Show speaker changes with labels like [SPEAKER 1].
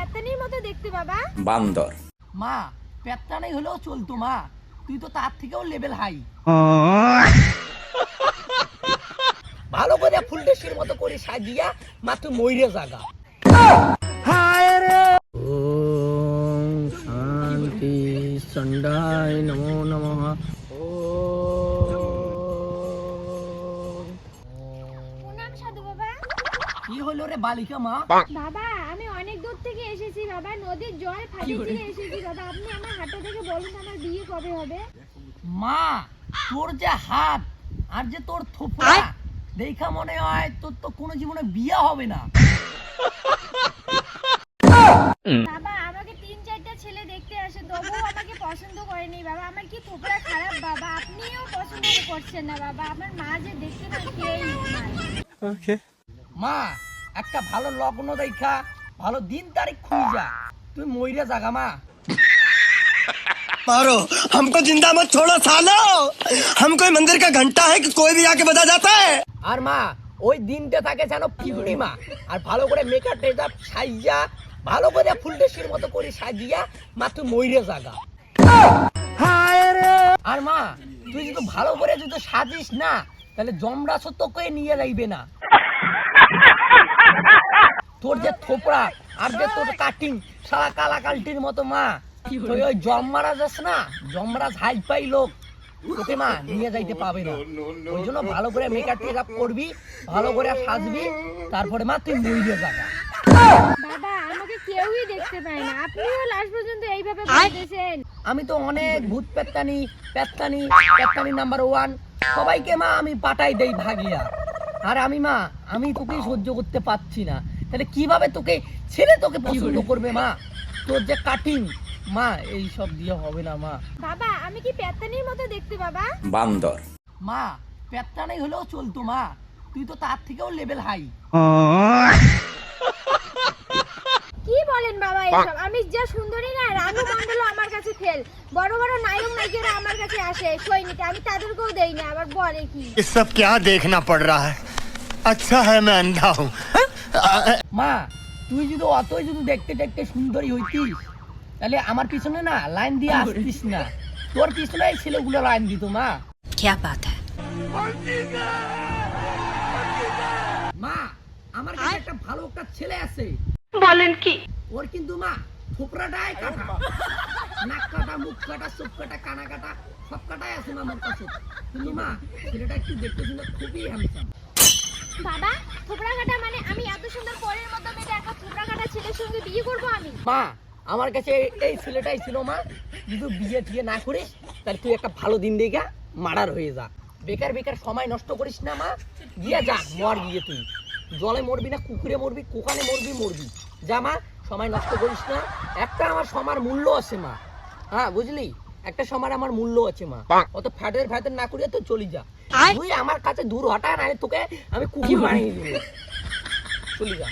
[SPEAKER 1] পেত্তানির মতো দেখতে বাবা।
[SPEAKER 2] বান্দর।
[SPEAKER 3] মা পেত্তানি হলেও চলতো মা, তুই তো তার থেকেও লেভেল হাই। ভালো করে ফুলটেসির মতো করে সাজিয়া মাত্র ময়ূরে জাগা। ওম শান্তি চণ্ডায় নমো নমঃ।
[SPEAKER 1] প্রণাম সাধু বাবা।
[SPEAKER 3] কি হলো রে বালিকা মা?
[SPEAKER 1] বাবা আমি অনেক দূর থেকে এসেছি বাবা, নদীর জল ফাটি দিয়ে এসেছি বাবা। আপনি আমার হাতটা থেকে বলুন আমার বিয়ে কবে হবে?
[SPEAKER 3] মা তোর যে হাত আর যে তোর থোপড়া দেখা মনে হয় তোর তো কোনো জীবনে বিয়ে হবে না।
[SPEAKER 1] বাবা আমাকে 3-4টা ছেলে দেখতে আসে, তবুও আমাকে পছন্দ করেনি বাবা। আমার কি থোপড়া খারাপ বাবা? আপনিও পছন্দ করছেন না বাবা। আমার মা যে দেখতে না কেই নাই।
[SPEAKER 3] মা একটা ভালো লগ্ন দেখা ভালো দিন তারিখ খুঁজা তুই ময়ূরে জাগা মা।
[SPEAKER 4] मारो हमको जिंदा मत छोड़ो सालो, हम कोई मंदिर का घंटा है कि कोई भी आके बजा जाता है।
[SPEAKER 3] আর মা ওই দিনটা থাকে যেন পূর্ণিমা, আর ভালো করে মেকআপ টেকআপ সাজিয়া ভালো করে ফুলটেসির মতো করে সাজিয়া মাত্র ময়ূরে জাগা। আর মা তুই যদি ভালো করে যদি সাজিস না তাহলে যমরাজ তোকে নিয়ে যাইবে না। তোর যে থোপড়া আর যে তোর কাটিং সারা কালা কালটির মতো মা, তুই ওই যমরাজ আছে না, যমরাজ হাই পাই লোক তোকে মা নিয়ে যাইতে পাবে না। ওই জন্য ভালো করে মেকআপ টেকআপ করবি, ভালো করে সাজবি, তারপরে মা তুই ময়ূরে জাগা।
[SPEAKER 1] বাবা আমাকে কেউই দেখতে পায় না, আপনিও লাস্ট পর্যন্ত এইভাবে বলতেছেন।
[SPEAKER 3] আমি তো অনেক ভূত পেত্তানি পেত্তানি পেত্তানি নাম্বার 1 সবাইকে মা আমি পাঠাই দেই ভাগিয়া। আর আমি মা আমি তোকে সহ্য করতে পারছি না, তাহলে কিভাবে তোকে ছেলে তোকে পছন্দ করবে মা? তোর যে কাটিং মা এই সব দিয়ে হবে না মা।
[SPEAKER 1] বাবা আমি কি পেত্তানির মতো দেখতে বাবা?
[SPEAKER 2] বান্দর।
[SPEAKER 3] মা পেত্তানি হলেও চলতো মা, তুই তো তার থেকেও লেভেল হাই।
[SPEAKER 1] কি বলেন বাবা এইসব? আমি যা সুন্দরী না, রানু মণ্ডল আমার কাছে ফেল। বড় বড় নায়ক নায়িকারা আমার কাছে আসে সৈনিক, আমি তাদেরকেও দেই না, আবার বলে কি
[SPEAKER 4] ये सब क्या देखना पड़ रहा है? अच्छा है मैं अंधा हूँ।
[SPEAKER 3] মা তুই যদি অতই যদি দেখতে দেখতে সুন্দরী হইতিস তাহলে আমার পিছনে না লাইন দিয়ে আসতিস না, তোর পিছনে এই ছেলেগুলো লাইন দিত মা।
[SPEAKER 5] क्या बात है?
[SPEAKER 3] মা আমার কাছে একটা ভালো একটা ছেলে আছে।
[SPEAKER 5] বলেন কি?
[SPEAKER 3] ওর কিন্তু মা থোপড়াটাই কাটা, নাক কাটা, মুখ কাটা, চোখ কাটা, কানা কাটা, সব কাটাই আছে মা আমার কাছে। কিন্তু মা ছেলেটা একটু দেখতে শুনে খুবই হ্যান্ডসাম।
[SPEAKER 1] বাবা থোপড়া কাটা মানে আমি এত সুন্দর পরের মতো মেয়েটা একটা থোপড়া কাটা ছেলের সঙ্গে বিয়ে করব আমি?
[SPEAKER 3] মা আমার কাছে এই ছেলেটাই ছিল মা, যদি বিয়ে টিয়ে না করিস তাহলে তুই একটা ভালো দিন দেখা মার্ডার হয়ে যা। বেকার বেকার সময় নষ্ট করিস না মা, গিয়ে যা মর গিয়ে, তুই জলে মরবি না কুকুরে মরবি, কোকানে মরবি মরবি, যা মা সময় নষ্ট করিস না। একটা আমার সময়ের মূল্য আছে মা, হ্যাঁ বুঝলি, একটা সময় আমার মূল্য আছে মা, অত ফ্যাটের ফ্যাটের না করিয়ে তো চলি যা। তুই আমার কাছে দূর হটা না তোকে আমি কুকুর বানিয়ে দিব, চলি যা।